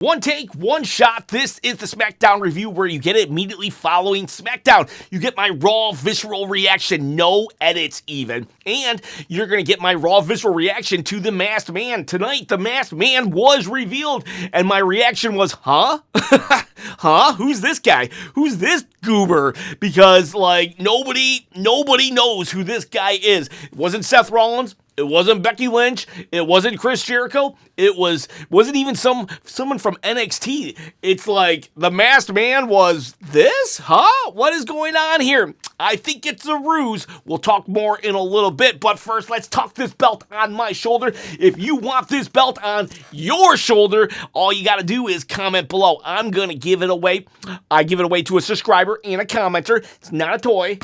One take, one shot. This is the SmackDown review where you get it immediately following SmackDown. You get my raw, visceral reaction, no edits even. And you're going to get my raw, visceral reaction to the Masked Man. Tonight, the Masked Man was revealed, and my reaction was, huh? Huh? Who's this guy? Who's this goober? Because, nobody knows who this guy is. It wasn't Seth Rollins. It wasn't Becky Lynch. It wasn't Chris Jericho. It wasn't even someone from NXT. It's like the Masked Man was this? Huh? What is going on here? I think it's a ruse. We'll talk more in a little bit, but first let's talk this belt on my shoulder. If you want this belt on your shoulder, all you got to do is comment below. I'm going to give it away. I give it away to a subscriber and a commenter. It's not a toy.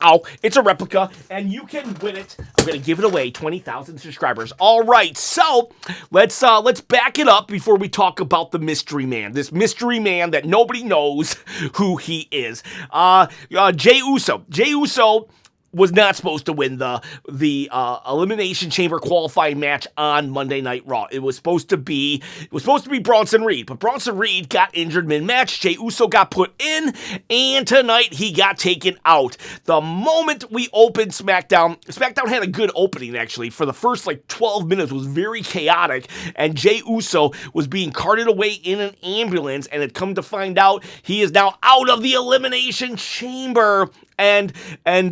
Ow, it's a replica, and you can win it. I'm going to give it away, 20,000 subscribers. All right, so let's back it up before we talk about the mystery man. This mystery man that nobody knows who he is. Jey Uso. Jey Uso was not supposed to win the Elimination Chamber qualifying match on Monday Night Raw. It was supposed to be Bronson Reed, but Bronson Reed got injured mid-match. Jey Uso got put in, and tonight he got taken out. The moment we opened SmackDown had a good opening actually. For the first 12 minutes was very chaotic, and Jey Uso was being carted away in an ambulance, and had come to find out he is now out of the Elimination Chamber. And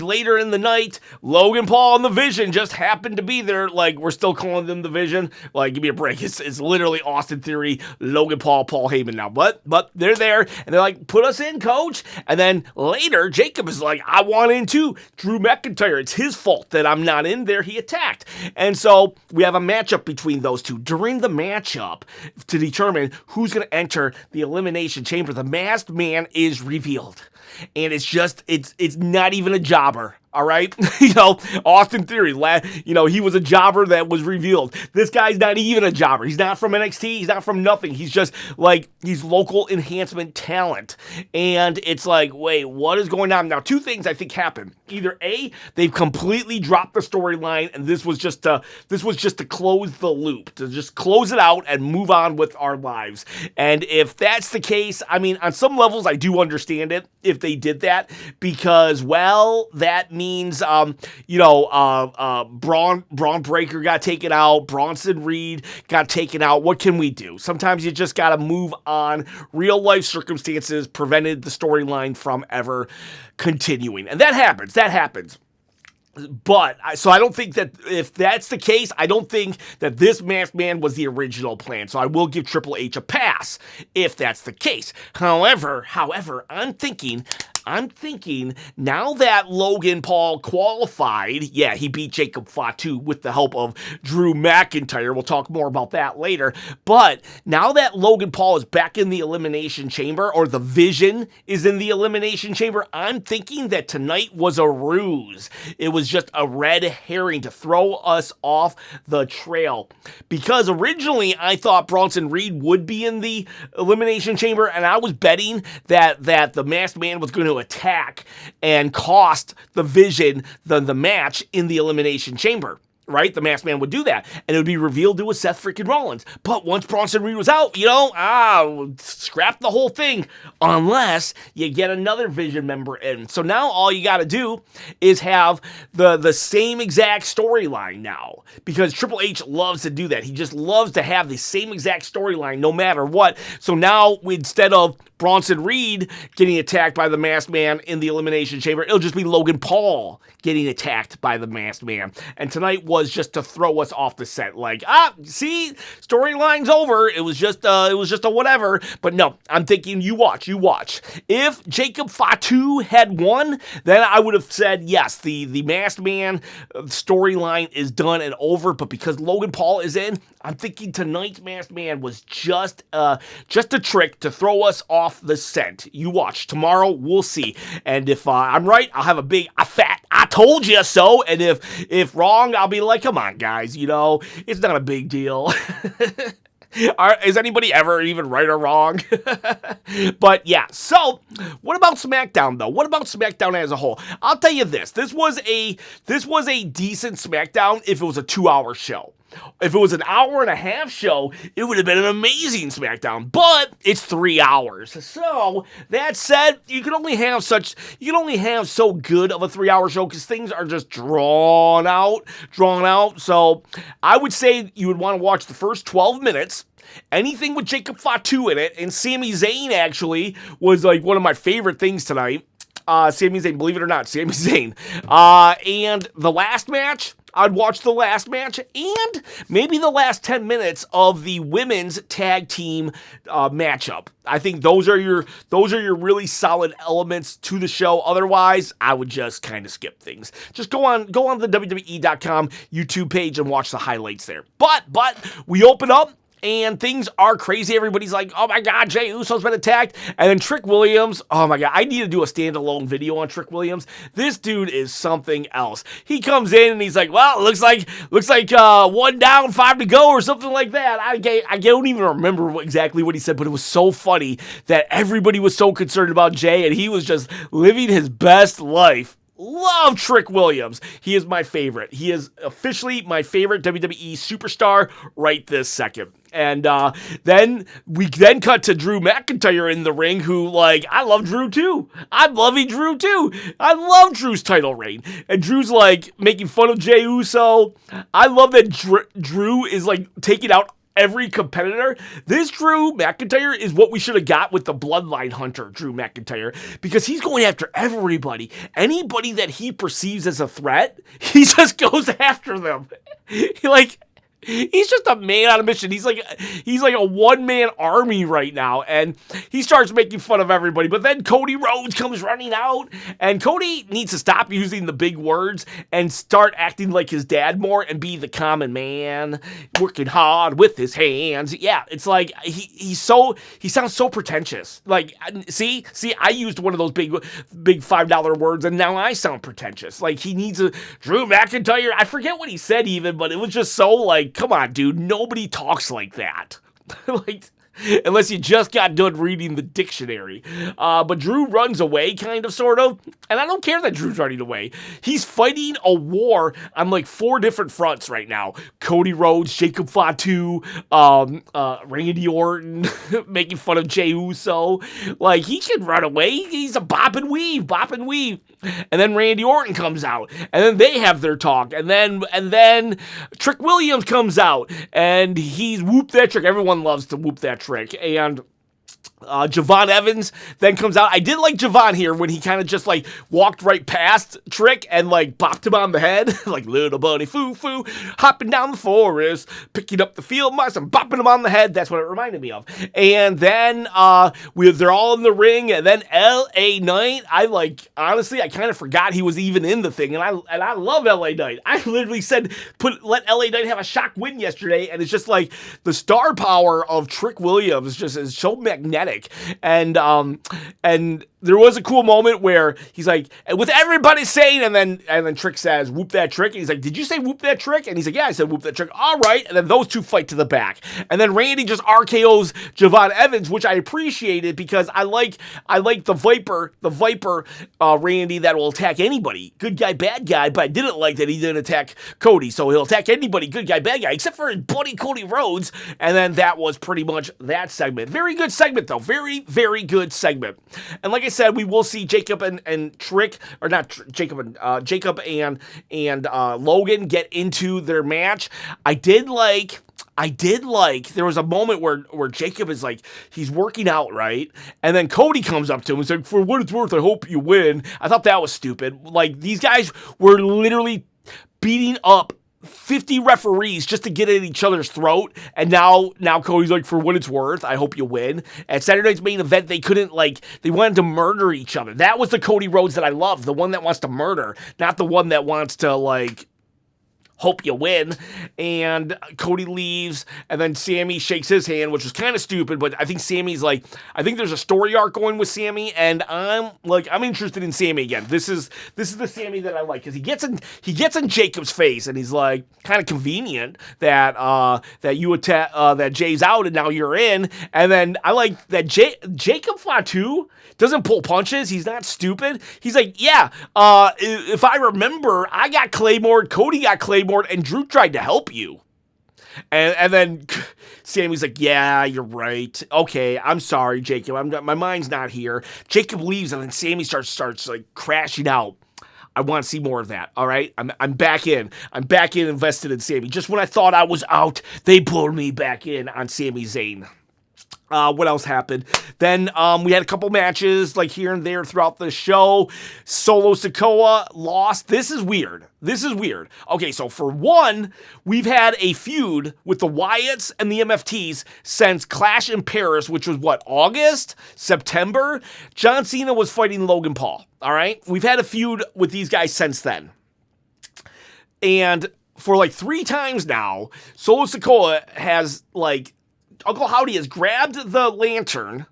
later in the night, Logan Paul and the Vision just happened to be there. We're still calling them the Vision. Give me a break. It's literally Austin Theory, Logan Paul, Paul Heyman now. But they're there, and they're like, put us in, coach. And then later, Jacob is like, I want in too. Drew McIntyre, it's his fault that I'm not in there. He attacked. And so we have a matchup between those two. During the matchup, to determine who's going to enter the Elimination Chamber, the Masked Man is revealed. And it's not even a jobber, all right? Austin Theory, he was a jobber that was revealed. This guy's not even a jobber. He's not from NXT. He's not from nothing. He's just he's local enhancement talent. And it's wait, what is going on? Now, two things I think happened. Either A, they've completely dropped the storyline, and this was just to close the loop, to just close it out and move on with our lives. And if that's the case, I mean, on some levels, I do understand it if they did that, because, well, that means, Braun Breaker got taken out, Bronson Reed got taken out. What can we do? Sometimes you just got to move on. Real life circumstances prevented the storyline from ever continuing. And that happens. But, so I don't think that if that's the case, I don't think that this Masked Man was the original plan. So I will give Triple H a pass if that's the case. However, I'm thinking now that Logan Paul qualified, yeah, he beat Jacob Fatu with the help of Drew McIntyre. We'll talk more about that later. But now that Logan Paul is back in the Elimination Chamber, or the Vision is in the Elimination Chamber, I'm thinking that tonight was a ruse. It was just a red herring to throw us off the trail. Because originally I thought Bronson Reed would be in the Elimination Chamber, and I was betting that the Masked Man was going to attack and cost the Vision the match in the Elimination Chamber. Right? The Masked Man would do that, and it would be revealed it was Seth freaking Rollins. But once Bronson Reed was out, scrap the whole thing, unless you get another Vision member in. So now all you got to do is have the same exact storyline now, because Triple H loves to do that. He just loves to have the same exact storyline no matter what. So now, instead of Bronson Reed getting attacked by the Masked Man in the Elimination Chamber, it'll just be Logan Paul getting attacked by the Masked Man. And tonight was just to throw us off the set. See, storyline's over. It was just a whatever. But no, I'm thinking you watch. If Jacob Fatu had won, then I would have said, yes, the Masked Man storyline is done and over. But because Logan Paul is in, I'm thinking tonight's Masked Man was just a trick to throw us off the scent. You watch. Tomorrow, we'll see. And if I'm right, I'll have a big, fat, I told you so. And if wrong, I'll be like, come on, guys, it's not a big deal. Is anybody ever even right or wrong? But yeah, so what about SmackDown though? What about SmackDown as a whole? I'll tell you this. This was a decent SmackDown if it was a 2-hour show. If it was an hour and a half show, it would have been an amazing SmackDown. But it's 3 hours. So that said, you can only have so good of a 3-hour show because things are just drawn out. So I would say you would want to watch the first 12 minutes. Anything with Jacob Fatu in it, and Sami Zayn actually was like one of my favorite things tonight. Sami Zayn, believe it or not, Sami Zayn. And the last match, I'd watch the last match and maybe the last 10 minutes of the women's tag team matchup. I think those are your really solid elements to the show. Otherwise, I would just kind of skip things. Just go on the WWE.com YouTube page and watch the highlights there. But we open up. And things are crazy. Everybody's like, oh my God, Jey Uso's been attacked. And then Trick Williams, oh my God, I need to do a standalone video on Trick Williams. This dude is something else. He comes in and he's like, well, it looks like 1 down, 5 to go or something like that. I don't even remember exactly what he said, but it was so funny that everybody was so concerned about Jey and he was just living his best life. Love Trick Williams. He is my favorite. He is officially my favorite WWE superstar right this second. And then we cut to Drew McIntyre in the ring, who, like, I love Drew too. I'm loving Drew too. I love Drew's title reign. And Drew's, like, making fun of Jey Uso. I love that Drew is, like, taking out every competitor. This Drew McIntyre is what we should have got with the Bloodline Hunter, Drew McIntyre, because he's going after everybody. Anybody that he perceives as a threat, he just goes after them. He's just a man on a mission. He's like a one-man army right now, and he starts making fun of everybody. But then Cody Rhodes comes running out, and Cody needs to stop using the big words and start acting like his dad more and be the common man, working hard with his hands. Yeah, it's like he sounds so pretentious. Like, see, I used one of those big $5 words, and now I sound pretentious. Like, he needs a Drew McIntyre. I forget what he said even, but it was just so like, come on, dude, nobody talks like that. Like, unless you just got done reading the dictionary. But Drew runs away, kind of, sort of. And I don't care that Drew's running away. He's fighting a war on, like, 4 different fronts right now. Cody Rhodes, Jacob Fatu, Randy Orton, making fun of Jey Uso. Like, he can run away. He's a bop and weave. And then Randy Orton comes out. And then they have their talk. And then Trick Williams comes out. And he's whoop that trick. Everyone loves to whoop that trick. And Javon Evans then comes out. I did like Javon here when he kind of just like walked right past Trick and like bopped him on the head, like little bunny foo-foo, hopping down the forest, picking up the field mice and bopping him on the head. That's what it reminded me of. And then they're all in the ring, and then LA Knight. Honestly, I kind of forgot he was even in the thing, and I love LA Knight. I literally said let LA Knight have a shock win yesterday, and it's just like the star power of Trick Williams just is so magnetic. And there was a cool moment where he's like, with everybody saying, and then Trick says, whoop that trick. And he's like, did you say whoop that trick? And he's like, yeah, I said whoop that trick. All right. And then those two fight to the back. And then Randy just RKO's Javon Evans, which I appreciated because I like the Viper Randy that will attack anybody. Good guy, bad guy. But I didn't like that he didn't attack Cody. So he'll attack anybody, good guy, bad guy, except for his buddy Cody Rhodes. And then that was pretty much that segment. Very good segment, though. Very, very good segment. And like I said, we will see Jacob and Trick, or not Jacob and Logan get into their match. I did like there was a moment where Jacob is like, he's working out, right? And then Cody comes up to him and said, for what it's worth, I hope you win. I thought that was stupid. Like, these guys were literally beating up 50 referees just to get at each other's throat, and now Cody's like, for what it's worth, I hope you win. At Saturday Night's Main Event, they wanted to murder each other. That was the Cody Rhodes that I love, the one that wants to murder, not the one that wants to, like, hope you win. And Cody leaves, and then Sammy shakes his hand, which was kind of stupid, but I think Sammy's like, I think there's a story arc going with Sammy, and I'm interested in Sammy again. This is the Sammy that I like, because he gets in Jacob's face, and he's like, kind of convenient that that Jay's out and now you're in. And then I like that Jacob Fatu doesn't pull punches. He's not stupid. He's like, yeah, if I remember, I got Claymore, Cody got Claymore, and Drew tried to help you. And then Sammy's like, yeah, you're right. Okay, I'm sorry, Jacob. My mind's not here. Jacob leaves, and then Sammy starts like crashing out. I want to see more of that, all right? I'm back in. I'm back in, invested in Sammy. Just when I thought I was out, they pulled me back in on Sami Zayn. What else happened? Then we had a couple matches like here and there throughout the show. Solo Sikoa lost. This is weird. Okay, so for one, we've had a feud with the Wyatts and the MFTs since Clash in Paris, which was what, August? September? John Cena was fighting Logan Paul, all right? We've had a feud with these guys since then. And for like 3 times now, Solo Sikoa has like, Uncle Howdy has grabbed the lantern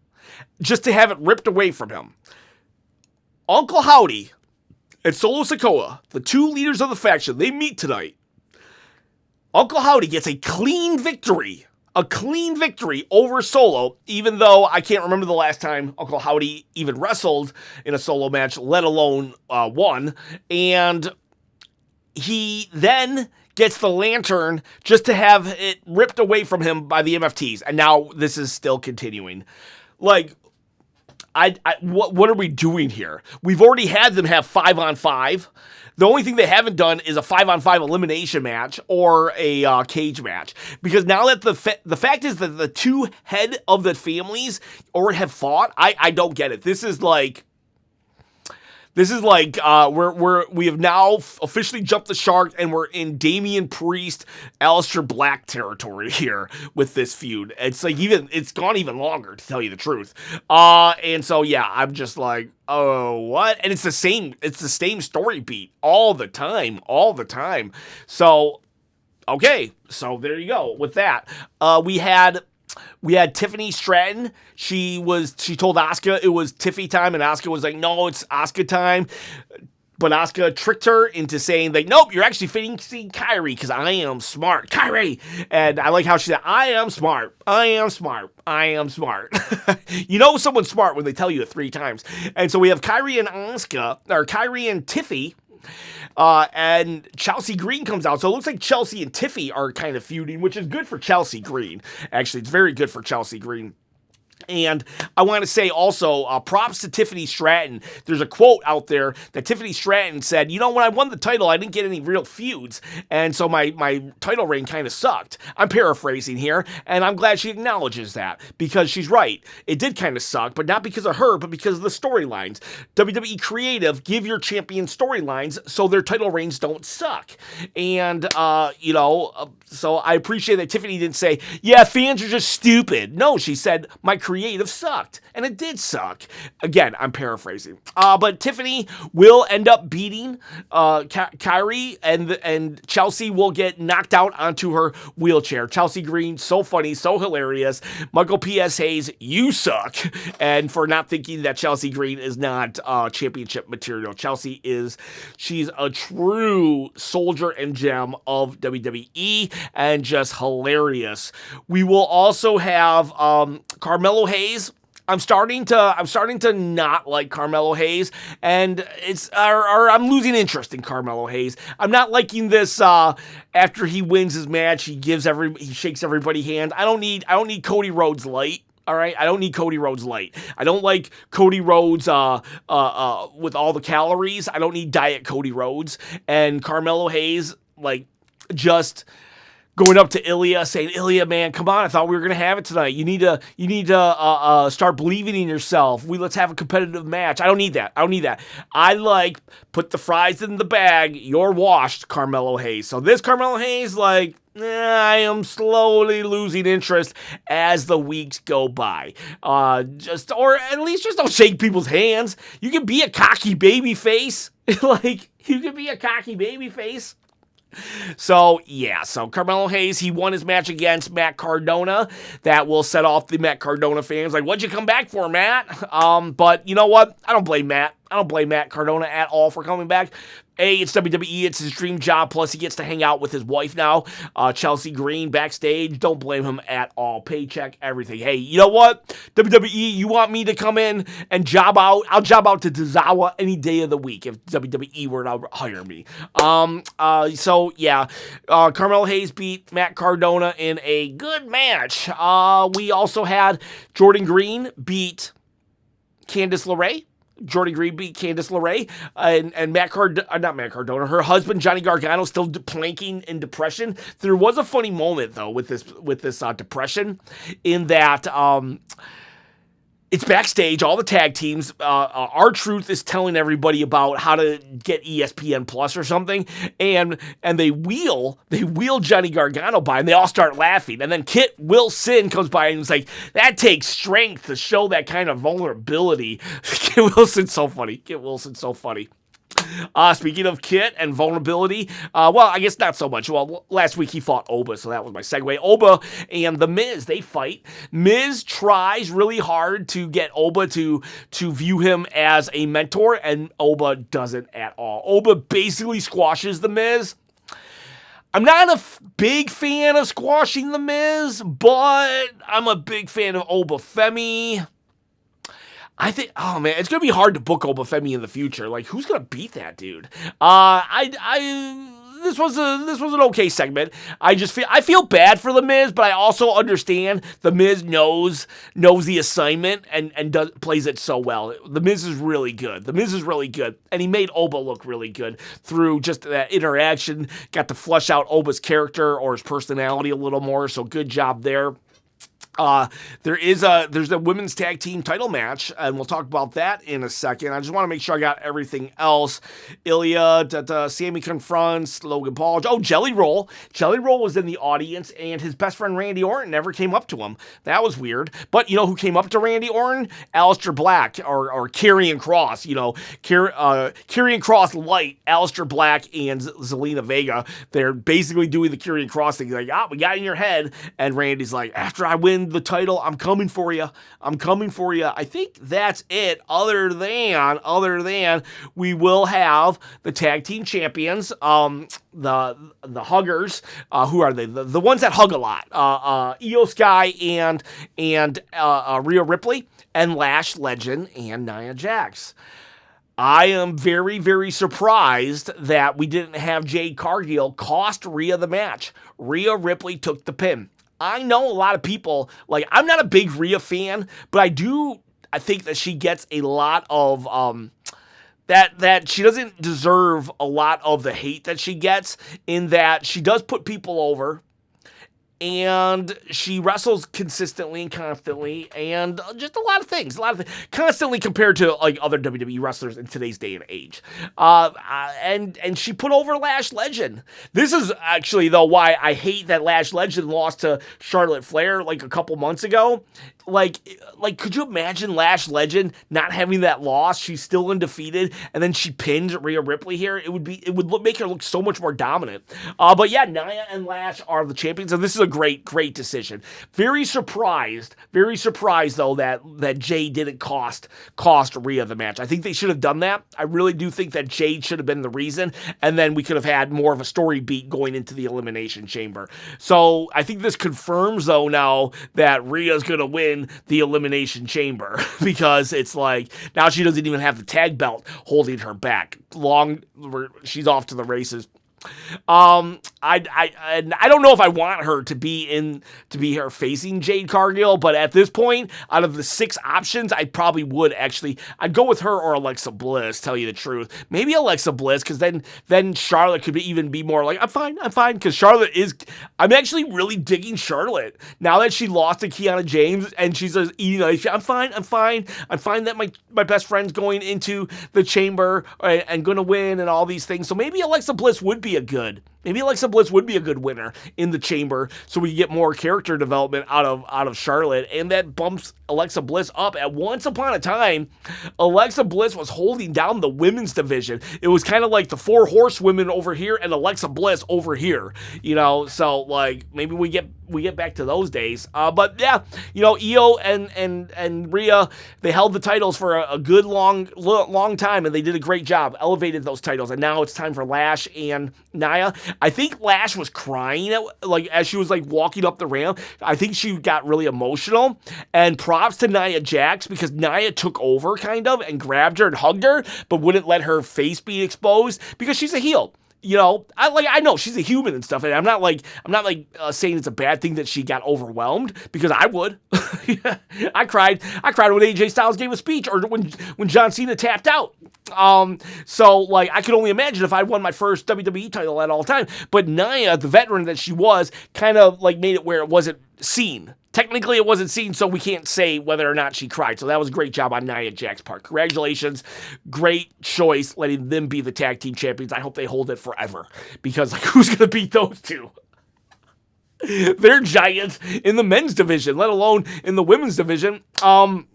just to have it ripped away from him. Uncle Howdy and Solo Sikoa, the 2 leaders of the faction, they meet tonight. Uncle Howdy gets a clean victory over Solo, even though I can't remember the last time Uncle Howdy even wrestled in a solo match, let alone won. And he then gets the lantern just to have it ripped away from him by the MFTs. And now this is still continuing. Like, what are we doing here? We've already had them have 5-on-5. The only thing they haven't done is a 5-on-5 elimination match or a cage match. Because now that the fact is that the 2 head of the families already have fought, I don't get it. This is like we have now officially jumped the shark, and we're in Damian Priest, Aleister Black territory here with this feud. It's like it's gone even longer, to tell you the truth. And so yeah, I'm just like, oh, what? And it's the same story beat all the time. So okay, so there you go with that. We had Tiffany Stratton. She told Asuka it was Tiffy time, and Asuka was like, no, it's Asuka time. But Asuka tricked her into saying, like, nope, you're actually facing Kairi because I am smart. Kairi! And I like how she said, I am smart. You know someone's smart when they tell you it 3 times. And so we have Kairi and Tiffy. And Chelsea Green comes out. So it looks like Chelsea and Tiffy are kind of feuding, which is good for Chelsea Green. Actually, it's very good for Chelsea Green. And I want to say also, props to Tiffany Stratton. There's a quote out there that Tiffany Stratton said, you know, when I won the title, I didn't get any real feuds. And so my title reign kind of sucked. I'm paraphrasing here, and I'm glad she acknowledges that, because she's right. It did kind of suck, but not because of her, but because of the storylines. WWE Creative give your champion storylines so their title reigns don't suck. And, so I appreciate that Tiffany didn't say, yeah, fans are just stupid. No, she said, my creative sucked, and it did suck. Again, I'm paraphrasing. But Tiffany will end up beating Kairi, and Chelsea will get knocked out onto her wheelchair. Chelsea Green, so funny, so hilarious. Michael P.S. Hayes, you suck. And for not thinking that Chelsea Green is not championship material. She's a true soldier and gem of WWE, and just hilarious. We will also have Carmelo Hayes. I'm starting to not like Carmelo Hayes, and I'm losing interest in Carmelo Hayes. I'm not liking this. After he wins his match, he shakes everybody hand. I don't need Cody Rhodes light. All right, I don't need Cody Rhodes light. I don't like Cody Rhodes with all the calories. I don't need diet Cody Rhodes. And Carmelo Hayes, like, just going up to Ilya, saying, Ilya, man, come on, I thought we were going to have it tonight. You need to start believing in yourself. Let's have a competitive match. I don't need that. I like, put the fries in the bag, you're washed, Carmelo Hayes. So this Carmelo Hayes, like, I am slowly losing interest as the weeks go by. Or at least just don't shake people's hands. You can be a cocky baby face. So Carmelo Hayes, he won his match against Matt Cardona. That will set off the Matt Cardona fans. Like, what'd you come back for, Matt? But you know what? I don't blame Matt. I don't blame Matt Cardona at all for coming back. It's WWE, it's his dream job, plus he gets to hang out with his wife now, Chelsea Green, backstage. Don't blame him at all. Paycheck, everything. Hey, you know what? WWE, you want me to come in and job out? I'll job out to Tozawa any day of the week if WWE were to hire me. So, yeah, Carmelo Hayes beat Matt Cardona in a good match. We also had Jordan Green beat Candice LeRae. Jordan Green beat Candice LeRae, and not Matt Cardona, her husband Johnny Gargano still planking in depression. There was a funny moment though with this depression, in that it's backstage. All the tag teams, R-Truth is telling everybody about how to get ESPN Plus or something, and they wheel Johnny Gargano by, and they all start laughing. And then Kit Wilson comes by and is like, "That takes strength to show that kind of vulnerability." Kit Wilson's so funny. Speaking of Kit and vulnerability, well, I guess not so much. Well, last week he fought Oba, so that was my segue. Oba and The Miz, they fight. Miz tries really hard to get Oba to view him as a mentor, and Oba doesn't at all. Oba basically squashes The Miz. I'm not a big fan of squashing The Miz, but I'm a big fan of Oba Femi. I think, oh man, it's gonna be hard to book Oba Femi in the future. Like, who's gonna beat that dude? This was an okay segment. I feel bad for The Miz, but I also understand The Miz knows the assignment and plays it so well. The Miz is really good. And he made Oba look really good through just that interaction. Got to flesh out Oba's character or his personality a little more. So good job there. There's a women's tag team title match, and we'll talk about that in a second. I just want to make sure I got everything else. Sammy confronts Logan Paul. Oh, Jelly Roll. Jelly Roll was in the audience, and his best friend Randy Orton never came up to him. That was weird. But you know who came up to Randy Orton? Aleister Black, or Karrion Kross. You know, Karrion Kross Light, Aleister Black, and Zelina Vega. They're basically doing the Karrion Kross thing. Like, we got in your head. And Randy's like, after I win the title, I'm coming for you. I think that's it. Other than we will have the tag team champions, the huggers. Who are they? The ones that hug a lot. Io Sky and Rhea Ripley, and Lash Legend and Nia Jax. I am very, very surprised that we didn't have Jade Cargill cost Rhea the match. Rhea Ripley took the pin. I know a lot of people, like, I'm not a big Rhea fan, but I think that she gets a lot of, that she doesn't deserve a lot of the hate that she gets, in that she does put people over, and she wrestles consistently and constantly, and just a lot of things, constantly compared to like other WWE wrestlers in today's day and age. And she put over Lash Legend. This is actually though why I hate that Lash Legend lost to Charlotte Flair like a couple months ago. Like, could you imagine Lash Legend not having that loss? She's still undefeated, and then she pins Rhea Ripley here. It would make her look so much more dominant. But yeah, Nia and Lash are the champions, and this is a great decision. Very surprised though that Jade didn't cost Rhea the match. I think they should have done that. I really do think that Jade should have been the reason, and then we could have had more of a story beat going into the Elimination Chamber. So I think this confirms though now that Rhea's gonna win the Elimination Chamber, because it's like now she doesn't even have the tag belt holding her back. She's off to the races. I don't know if I want her to be her facing Jade Cargill, but at this point, out of the 6 options, I probably would actually. I'd go with her or Alexa Bliss. Tell you the truth, maybe Alexa Bliss, because then Charlotte could even be more like I'm fine, because Charlotte is. I'm actually really digging Charlotte now that she lost to Kiana James and she's eating ice. I'm fine that my best friend's going into the chamber and gonna win and all these things. So maybe Alexa Bliss would be a good maybe Alexa Bliss would be a good winner in the chamber, so we get more character development out of Charlotte, and that bumps Alexa Bliss up. At once upon a time, Alexa Bliss was holding down the women's division. It was kind of like the 4 horsewomen over here and Alexa Bliss over here, so like maybe we get back to those days. But yeah, Io and Rhea, they held the titles for a good long time, and they did a great job, elevated those titles, and now it's time for Lash and Nia. I think Lash was crying as she was walking up the ramp. I think she got really emotional, and props to Nia Jax, because Nia took over kind of and grabbed her and hugged her, but wouldn't let her face be exposed because she's a heel. I know she's a human and stuff, and I'm not saying it's a bad thing that she got overwhelmed, because I would. I cried when AJ Styles gave a speech, or when John Cena tapped out. So I could only imagine if I won my first WWE title at all time. But Nia, the veteran that she was, kind of made it where it wasn't seen. Technically, it wasn't seen, so we can't say whether or not she cried. So that was a great job on Nia Jax's part. Congratulations. Great choice letting them be the tag team champions. I hope they hold it forever, because who's going to beat those two? They're giants in the men's division, let alone in the women's division. And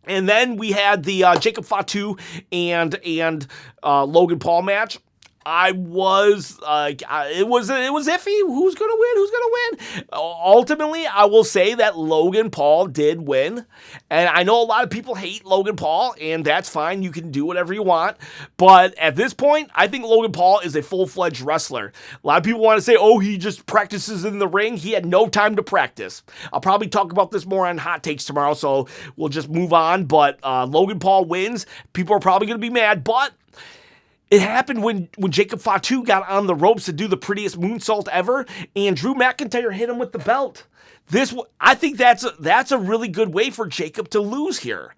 then we had the Jacob Fatu and Logan Paul match. It was iffy. Who's going to win? Ultimately, I will say that Logan Paul did win. And I know a lot of people hate Logan Paul, and that's fine. You can do whatever you want. But at this point, I think Logan Paul is a full-fledged wrestler. A lot of people want to say, oh, he just practices in the ring. He had no time to practice. I'll probably talk about this more on Hot Takes tomorrow, so we'll just move on. But Logan Paul wins. People are probably going to be mad, but it happened when Jacob Fatu got on the ropes to do the prettiest moonsault ever, and Drew McIntyre hit him with the belt. I think that's a really good way for Jacob to lose here.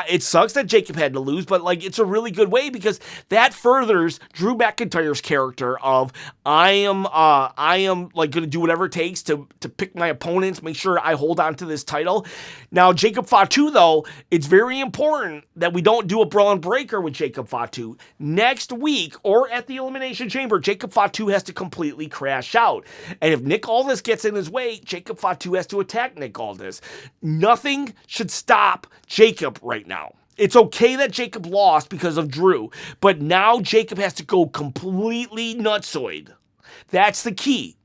It sucks that Jacob had to lose, but it's a really good way, because that furthers Drew McIntyre's character of I am going to do whatever it takes to pick my opponents, make sure I hold on to this title. Now Jacob Fatu, though, it's very important that we don't do a Braun Breaker with Jacob Fatu next week or at the Elimination Chamber. Jacob Fatu has to completely crash out, and if Nick Aldis gets in his way, Jacob Fatu has to attack Nick Aldis. Nothing should stop Jacob right now. It's okay that Jacob lost because of Drew, but now Jacob has to go completely nutsoid. That's the key.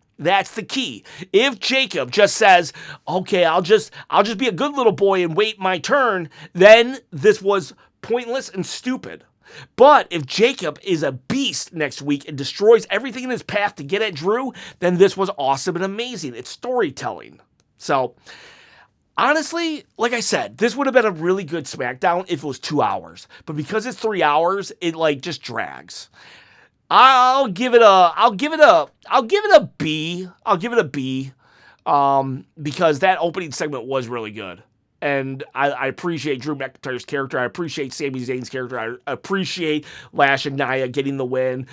If Jacob just says, okay, I'll just be a good little boy and wait my turn, then this was pointless and stupid. But if Jacob is a beast next week and destroys everything in his path to get at Drew, then this was awesome and amazing. It's storytelling. So, honestly, like I said, this would have been a really good SmackDown if it was 2 hours. But because it's 3 hours, it just drags. I'll give it a B. Because that opening segment was really good. And I appreciate Drew McIntyre's character. I appreciate Sami Zayn's character. I appreciate Lash and Nia getting the win.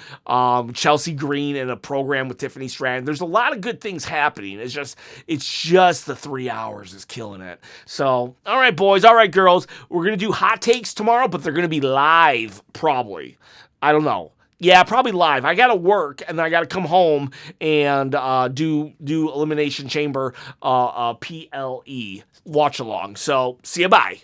Chelsea Green in a program with Tiffany Stratton. There's a lot of good things happening. It's just the 3 hours is killing it. So, all right, boys. All right, girls. We're going to do hot takes tomorrow, but they're going to be live, probably. I don't know. Yeah, probably live. I got to work, and then I got to come home and do Elimination Chamber PLE watch along. So, see you, bye.